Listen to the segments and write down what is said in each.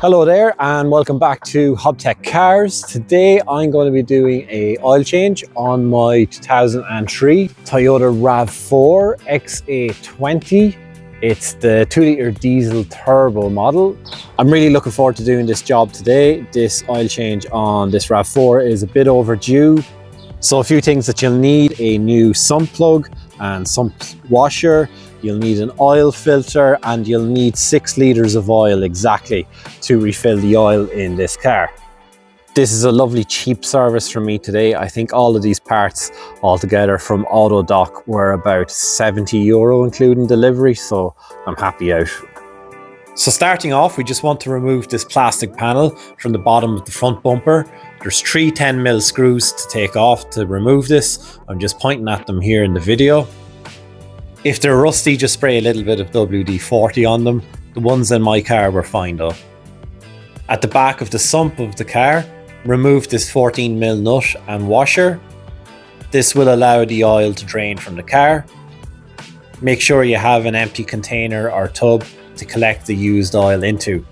Hello there and welcome back to Hobtech Cars. Today I'm going to be doing a oil change on my 2003 Toyota RAV4 XA20. It's the 2-litre diesel turbo model. I'm really looking forward to doing this job today. This oil change on this RAV4 is a bit overdue. So a few things that you'll need: a new sump plug and sump washer. You'll need an oil filter and you'll need 6 litres of oil exactly to refill the oil in this car. This is a lovely cheap service from me today. I think all of these parts altogether from Autodoc were about €70 including delivery, so I'm happy out. So starting off, we just want to remove this plastic panel from the bottom of the front bumper. There's 3 10mm screws to take off to remove this. I'm just pointing at them here in the video. If they're rusty, just spray a little bit of WD-40 on them. The ones in my car were fine though. At the back of the sump of the car, remove this 14mm nut and washer. This will allow the oil to drain from the car. Make sure you have an empty container or tub to collect the used oil into.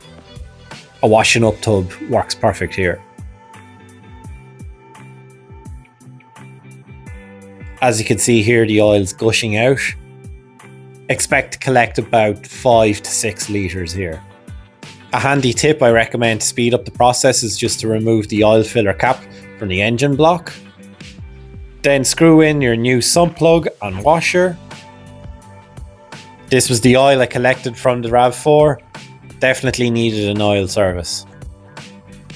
A washing up tub works perfect here. As you can see here, the oil's gushing out. Expect to collect about 5 to 6 litres here. A handy tip I recommend to speed up the process is just to remove the oil filler cap from the engine block. Then screw in your new sump plug and washer. This was the oil I collected from the RAV4. Definitely needed an oil service.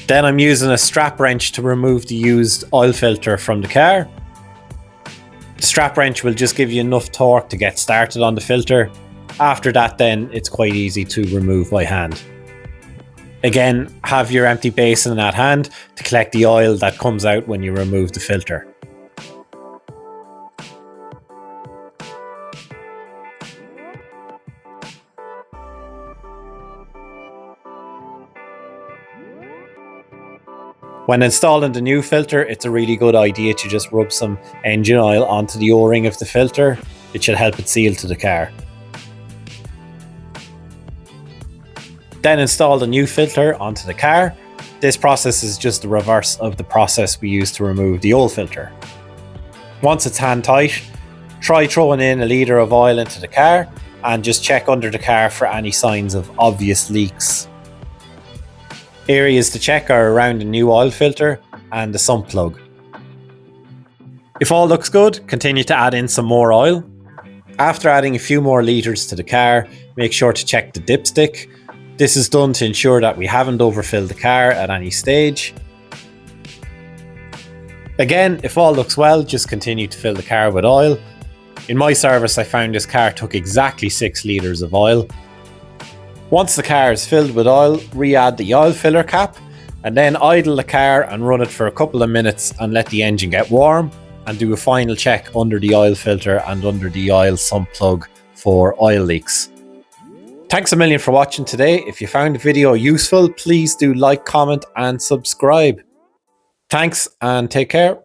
Then I'm using a strap wrench to remove the used oil filter from the car. The strap wrench will just give you enough torque to get started on the filter. After that then it's quite easy to remove by hand. Again, have your empty basin at hand to collect the oil that comes out when you remove the filter. When installing the new filter, it's a really good idea to just rub some engine oil onto the O-ring of the filter. It should help it seal to the car. Then install the new filter onto the car. This process is just the reverse of the process we used to remove the old filter. Once it's hand tight, try throwing in a litre of oil into the car and just check under the car for any signs of obvious leaks. Areas to check are around the new oil filter and the sump plug. If all looks good, continue to add in some more oil. After adding a few more litres to the car, make sure to check the dipstick. This is done to ensure that we haven't overfilled the car at any stage. Again, if all looks well, just continue to fill the car with oil. In my service, I found this car took exactly 6 litres of oil. Once the car is filled with oil, re-add the oil filler cap and then idle the car and run it for a couple of minutes and let the engine get warm, and do a final check under the oil filter and under the oil sump plug for oil leaks. Thanks a million for watching today. If you found the video useful, please do like, comment and subscribe. Thanks and take care.